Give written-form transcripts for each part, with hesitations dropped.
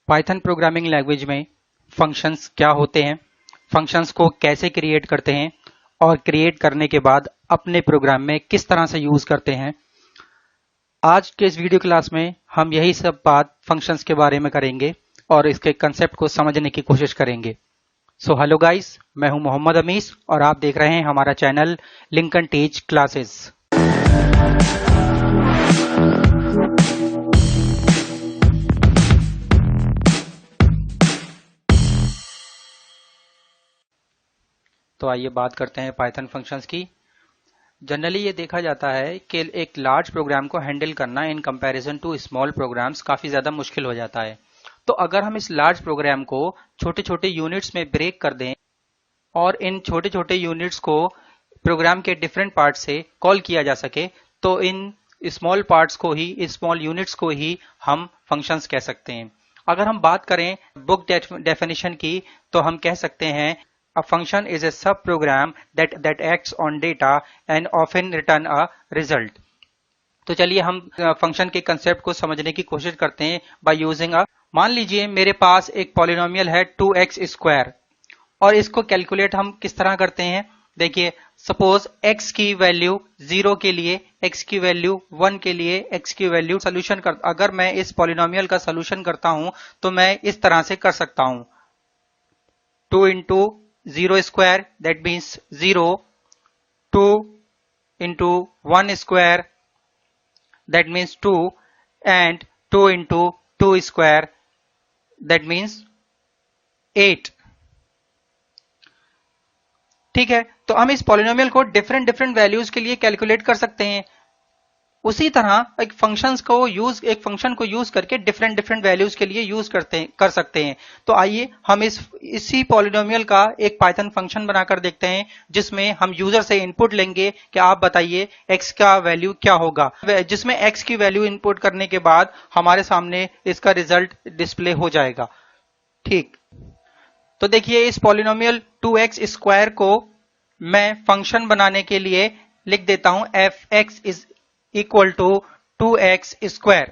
Python programming language में functions क्या होते हैं, फंक्शंस को कैसे क्रिएट करते हैं और क्रिएट करने के बाद अपने प्रोग्राम में किस तरह से यूज करते हैं। आज के इस वीडियो क्लास में हम यही सब बात फंक्शंस के बारे में करेंगे और इसके कंसेप्ट को समझने की कोशिश करेंगे। सो हेलो गाइस, मैं हूं मोहम्मद अमीस और आप देख रहे हैं हमारा चैनल लिंकन टीच क्लासेस। तो आइए बात करते हैं पाइथन फंक्शंस की। जनरली ये देखा जाता है कि एक लार्ज प्रोग्राम को हैंडल करना in comparison to small programs काफ़ी ज़्यादा मुश्किल हो जाता है। तो अगर हम इस लार्ज प्रोग्राम को छोटे छोटे यूनिट्स में ब्रेक कर दें और इन छोटे छोटे यूनिट्स को प्रोग्राम के डिफरेंट पार्ट से कॉल किया जा सके, तो इन स्मॉल पार्ट्स को ही, स्मॉल यूनिट्स को ही हम फंक्शंस कह सकते हैं। अगर हम बात करें बुक डेफिनेशन की, तो हम कह सकते हैं A function is a sub-program that acts on data and often return a result. तो चलिए हम फंक्शन के कंसेप्ट को समझने की कोशिश करते हैं बाय यूजिंग मान लीजिए मेरे पास एक पॉलिनोमियल है 2x स्क्वायर और इसको कैलकुलेट हम किस तरह करते हैं। देखिए, सपोज x की वैल्यू 0 के लिए, x की वैल्यू 1 के लिए, x की वैल्यू सोल्यूशन कर, अगर मैं इस पॉलिनोमियल का सोल्यूशन करता हूं तो मैं इस तरह से कर सकता हूं। 2 into 0 square, that means 0, 2 into 1 square, that means 2, and 2 into 2 square, that means 8। ठीक है, तो हम इस पॉलिनोमियल को डिफरेंट डिफरेंट वैल्यूज के लिए कैलकुलेट कर सकते हैं। उसी तरह एक फंक्शन को यूज करके डिफरेंट डिफरेंट वैल्यूज के लिए यूज कर सकते हैं। तो आइए हम इसी पॉलिनोमियल का एक पाइथन फंक्शन बनाकर देखते हैं जिसमें हम यूजर से इनपुट लेंगे कि आप बताइए x का वैल्यू क्या होगा, जिसमें x की वैल्यू इनपुट करने के बाद हमारे सामने इसका रिजल्ट डिस्प्ले हो जाएगा। ठीक, तो देखिए इस पॉलिनोमियल 2x स्क्वायर को मैं फंक्शन बनाने के लिए लिख देता हूं f(x) is equal to 2x square.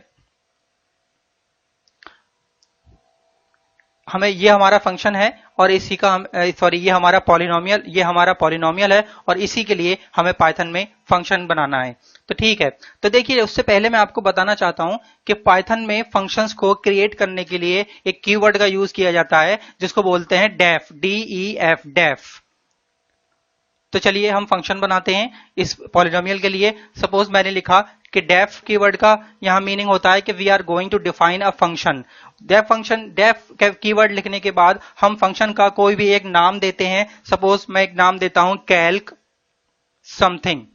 हमें ये हमारा फंक्शन है और इसी का ये हमारा पॉलिनोमियल है और इसी के लिए हमें पाइथन में फंक्शन बनाना है। तो ठीक है, तो देखिए उससे पहले मैं आपको बताना चाहता हूं कि पाइथन में फंक्शंस को क्रिएट करने के लिए एक कीवर्ड का यूज किया जाता है जिसको बोलते हैं डेफ, DEF, डेफ। तो चलिए हम फंक्शन बनाते हैं इस पॉलिनोमियल के लिए। सपोज मैंने लिखा कि डेफ कीवर्ड का यहां मीनिंग होता है कि we are going to define a function. Def keyword लिखने के बाद हम फंक्शन का कोई भी एक नाम देते हैं। सपोज मैं एक नाम देता हूं कैल्क समथिंग,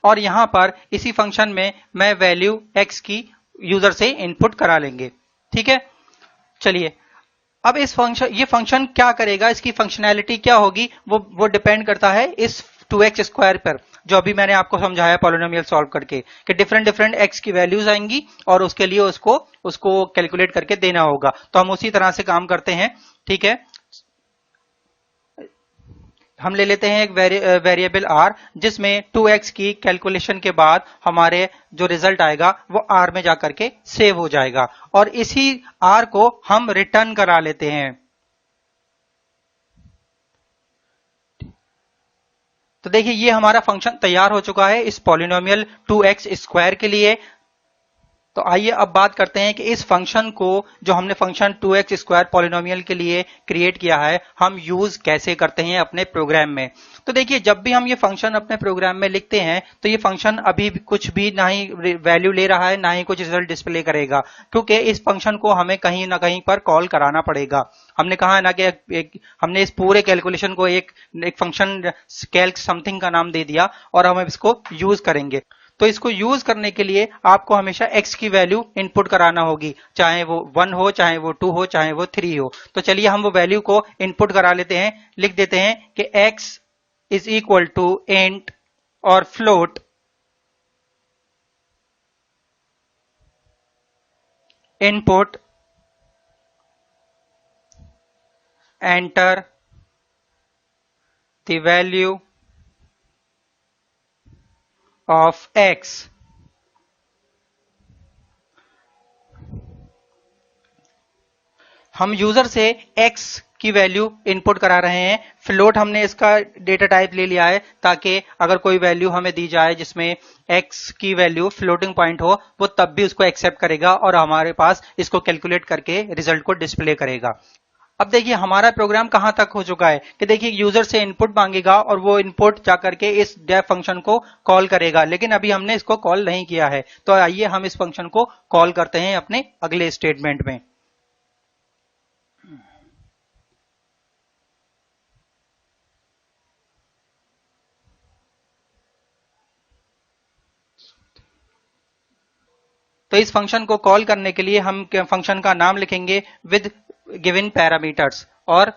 और यहां पर इसी फंक्शन में मैं वैल्यू x की यूजर से इनपुट करा लेंगे। ठीक है, चलिए अब ये फंक्शन क्या करेगा, इसकी फंक्शनैलिटी क्या होगी, वो डिपेंड करता है इस 2x स्क्वायर पर, जो अभी मैंने आपको समझाया पॉलिनोमियल सॉल्व करके कि डिफरेंट डिफरेंट x की वैल्यूज आएंगी और उसके लिए उसको कैलकुलेट करके देना होगा। तो हम उसी तरह से काम करते हैं। ठीक है, हम ले लेते हैं एक वेरिएबल r जिसमें 2x की कैलकुलेशन के बाद हमारे जो रिजल्ट आएगा वो r में जाकर के सेव हो जाएगा और इसी r को हम रिटर्न करा लेते हैं। तो देखिए ये हमारा फंक्शन तैयार हो चुका है इस पॉलिनोमियल 2x स्क्वायर के लिए। तो आइए अब बात करते हैं कि इस फंक्शन को, जो हमने फंक्शन 2x स्क्वायर पॉलिनोमियल के लिए क्रिएट किया है, हम यूज कैसे करते हैं अपने प्रोग्राम में। तो देखिए जब भी हम ये फंक्शन अपने प्रोग्राम में लिखते हैं तो ये फंक्शन अभी कुछ भी ना ही वैल्यू ले रहा है, ना ही कुछ रिजल्ट डिस्प्ले करेगा, क्योंकि इस फंक्शन को हमें कहीं ना कहीं पर कॉल कराना पड़ेगा। हमने कहा है ना कि हमने इस पूरे कैलकुलेशन को एक फंक्शन कैल्क समथिंग का नाम दे दिया और हम इसको यूज करेंगे। तो इसको यूज करने के लिए आपको हमेशा x की वैल्यू इनपुट कराना होगी, चाहे वो 1 हो, चाहे वो 2 हो, चाहे वो 3 हो। तो चलिए हम वो वैल्यू को इनपुट करा लेते हैं। लिख देते हैं कि x is equal to int और float input enter the value of x। हम यूजर से x की वैल्यू इनपुट करा रहे हैं, फ्लोट हमने इसका डेटा टाइप ले लिया है ताकि अगर कोई वैल्यू हमें दी जाए जिसमें x की वैल्यू फ्लोटिंग पॉइंट हो, वो तब भी उसको एक्सेप्ट करेगा और हमारे पास इसको कैलकुलेट करके रिजल्ट को डिस्प्ले करेगा। अब देखिए हमारा प्रोग्राम कहां तक हो चुका है कि देखिए यूजर से इनपुट मांगेगा और वो इनपुट जाकर के इस डेफ फंक्शन को कॉल करेगा, लेकिन अभी हमने इसको कॉल नहीं किया है। तो आइए हम इस फंक्शन को कॉल करते हैं अपने अगले स्टेटमेंट में। तो इस फंक्शन को कॉल करने के लिए हम फंक्शन का नाम लिखेंगे विद गिवन पैरामीटर्स। और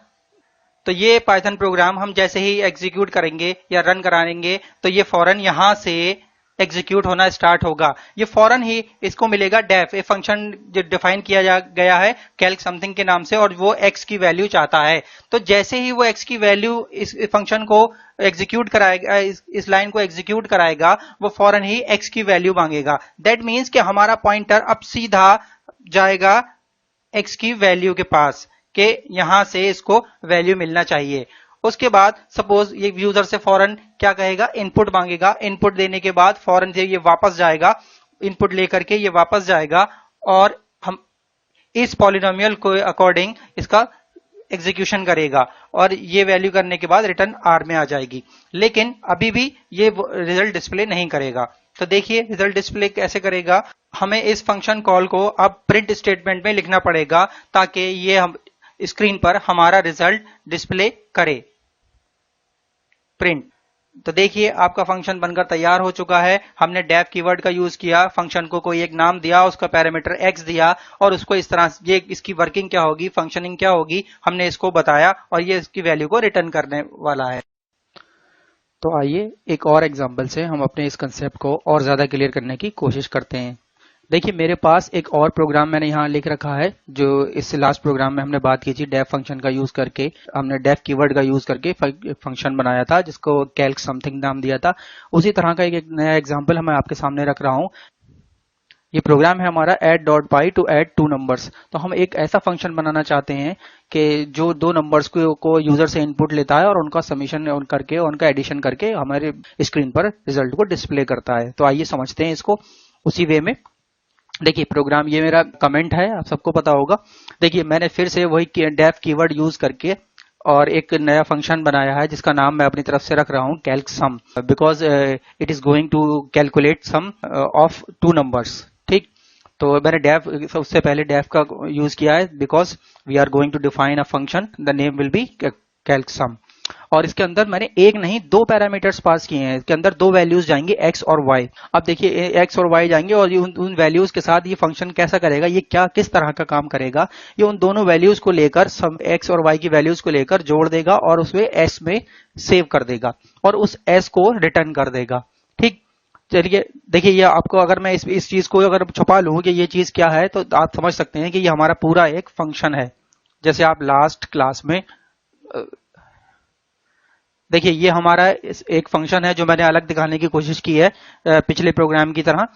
तो ये पाइथन प्रोग्राम हम जैसे ही एग्जीक्यूट करेंगे या रन कराएंगे तो ये फौरन यहां से एग्जीक्यूट होना स्टार्ट होगा। ये फौरन ही इसको मिलेगा डेफ, ये फंक्शन जो डिफाइन किया गया है कैल्क समथिंग के नाम से, और वो x की वैल्यू चाहता है। तो जैसे ही वो x की वैल्यू इस फंक्शन को एग्जीक्यूट कराएगा, इस लाइन को एग्जीक्यूट कराएगा, वो फौरन ही x की वैल्यू मांगेगा। दैट मीन्स कि हमारा पॉइंटर अब सीधा जाएगा x की वैल्यू के पास कि यहां से इसको वैल्यू मिलना चाहिए। उसके बाद सपोज ये यूजर से फौरन क्या कहेगा, इनपुट मांगेगा। इनपुट देने के बाद फौरन से ये वापस जाएगा, इनपुट लेकर के ये वापस जाएगा और हम इस पॉलिनोमियल को अकॉर्डिंग इसका एग्जीक्यूशन करेगा और ये वैल्यू करने के बाद रिटर्न आर में आ जाएगी। लेकिन अभी भी ये रिजल्ट डिस्प्ले नहीं करेगा। तो देखिए रिजल्ट डिस्प्ले कैसे करेगा, हमें इस फंक्शन कॉल को अब प्रिंट स्टेटमेंट में लिखना पड़ेगा ताकि ये हम स्क्रीन पर हमारा रिजल्ट डिस्प्ले करे। प्रिंट। तो देखिए आपका फंक्शन बनकर तैयार हो चुका है। हमने डेफ कीवर्ड का यूज किया, फंक्शन को कोई एक नाम दिया, उसका पैरामीटर x दिया और उसको इस तरह से ये इसकी वर्किंग क्या होगी, फंक्शनिंग क्या होगी, हमने इसको बताया और ये इसकी वैल्यू को रिटर्न करने वाला है। तो आइए एक और एग्जांपल से हम अपने इस कंसेप्ट को और ज्यादा क्लियर करने की कोशिश करते हैं। देखिए मेरे पास एक और प्रोग्राम मैंने यहाँ लिख रखा है जो इस लास्ट प्रोग्राम में हमने बात की थी। डेफ फंक्शन का यूज करके हमने डेफ कीवर्ड का यूज करके फंक्शन बनाया था जिसको कैल्क समथिंग नाम दिया था। उसी तरह का एक नया एग्जांपल मैं आपके सामने रख रहा हूँ। ये प्रोग्राम है हमारा add.py टू एड 2 नंबर्स। तो हम एक ऐसा फंक्शन बनाना चाहते हैं कि जो 2 नंबर्स को यूजर से इनपुट लेता है और उनका समीशन करके उनका एडिशन करके हमारे स्क्रीन पर रिजल्ट को डिस्प्ले करता है। तो आइए समझते हैं इसको उसी वे में। देखिए प्रोग्राम, ये मेरा कमेंट है, आप सबको पता होगा। देखिए मैंने फिर से वही डेफ कीवर्ड यूज करके और एक नया फंक्शन बनाया है जिसका नाम मैं अपनी तरफ से रख रहा हूँ calc sum, because it is going to calculate sum of 2 numbers. ठीक, तो मैंने डेफ सबसे पहले डेफ का यूज किया है because we are going to define a function, the name will be calc sum. और इसके अंदर मैंने एक नहीं 2 पैरामीटर्स पास किए हैं। इसके अंदर 2 वैल्यूज जाएंगे x और y। अब देखिए x और y जाएंगे और उन वैल्यूज के साथ ये फंक्शन कैसा करेगा, ये क्या किस तरह का काम करेगा, ये उन दोनों वैल्यूज को लेकर सम x और y की वैल्यूज को लेकर जोड़ देगा और उसमें s में सेव कर देगा और उस s को रिटर्न कर देगा। ठीक, चलिए देखिए ये आपको अगर मैं इस चीज को अगर छुपा लूं कि ये चीज क्या है तो आप समझ सकते हैं कि ये हमारा पूरा एक फंक्शन है। जैसे आप लास्ट क्लास में देखिए ये हमारा एक फंक्शन है जो मैंने अलग दिखाने की कोशिश की है पिछले प्रोग्राम की तरह।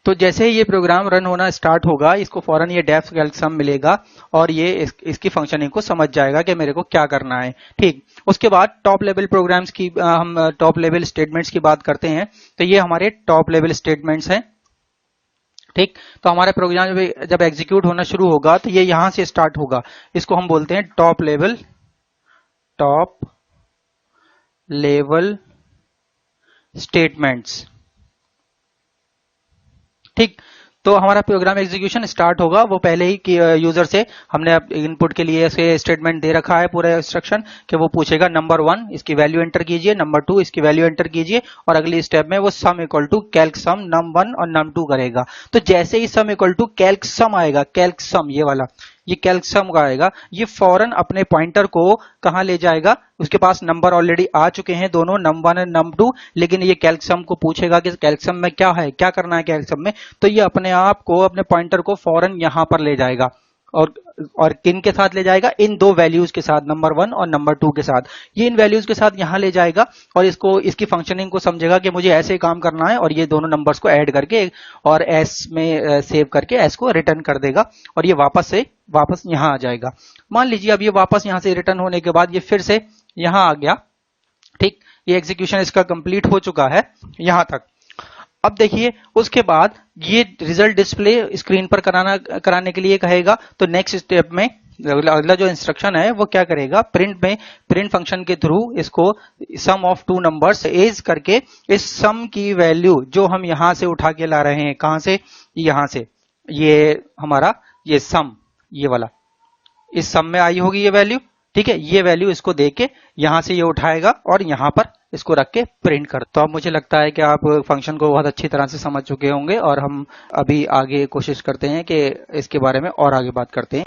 तो जैसे ही ये प्रोग्राम रन होना स्टार्ट होगा इसको फौरन ये डेफ कैल्क सम मिलेगा और ये इसकी फंक्शनिंग को समझ जाएगा कि मेरे को क्या करना है। ठीक, उसके बाद टॉप लेवल प्रोग्राम्स की हम टॉप लेवल स्टेटमेंट्स की बात करते हैं। तो ये हमारे टॉप लेवल स्टेटमेंट्स हैं। ठीक, तो हमारा प्रोग्राम जब एग्जीक्यूट होना शुरू होगा तो ये यहां से स्टार्ट होगा। इसको हम बोलते हैं टॉप लेवल स्टेटमेंट्स। ठीक, तो हमारा प्रोग्राम एग्जीक्यूशन स्टार्ट होगा। वो पहले ही यूजर से हमने इनपुट के लिए ऐसे स्टेटमेंट दे रखा है पूरा इंस्ट्रक्शन कि वो पूछेगा नंबर 1 इसकी वैल्यू एंटर कीजिए, नंबर 2 इसकी वैल्यू एंटर कीजिए और अगली स्टेप में वो sum equal to calc sum num1 और num2 करेगा। तो जैसे ही sum equal to calc sum आएगा, कैल्क सम ये वाला, ये कैल्क सम का आएगा, ये फौरन अपने पॉइंटर को कहां ले जाएगा, उसके पास नंबर ऑलरेडी आ चुके हैं दोनों num1 और num2, लेकिन ये कैल्क सम को पूछेगा कि कैल्क सम में क्या है, क्या करना है कैल्क सम में, तो ये अपने आप को अपने पॉइंटर को फौरन यहां पर ले जाएगा। और किन के साथ ले जाएगा, इन दो वैल्यूज के साथ, नंबर 1 और नंबर 2 के साथ। ये इन वैल्यूज के साथ यहां ले जाएगा और इसको इसकी फंक्शनिंग को समझेगा कि मुझे ऐसे काम करना है, और ये दोनों नंबर्स को ऐड करके और एस में सेव करके एस को रिटर्न कर देगा और ये वापस यहां आ जाएगा। मान लीजिए अब ये वापस यहां से रिटर्न होने के बाद ये फिर से यहां आ गया, ठीक, ये एग्जीक्यूशन इसका कंप्लीट हो चुका है यहां तक। अब देखिए प्रिंट बाद ये रिजल्ट डिस्प्ले स्क्रीन पर कराने के लिए कहेगा, तो नेक्स्ट स्टेप में अगला जो इंस्ट्रक्शन है वो क्या करेगा, प्रिंट फंक्शन के थ्रू इसको सम ऑफ टू नंबर्स इज करके इस सम की वैल्यू जो हम यहां से उठा के ला रहे हैं, कहां से, यहां से, ये हमारा ये सम, ये वाला इस सम में आई होगी ये वैल्यू, ठीक है, ये वैल्यू इसको देके यहां से ये उठाएगा और यहां पर इसको रख के प्रिंट कर। तो अब मुझे लगता है कि आप फंक्शन को बहुत अच्छी तरह से समझ चुके होंगे और हम अभी आगे कोशिश करते हैं कि इसके बारे में और आगे बात करते हैं।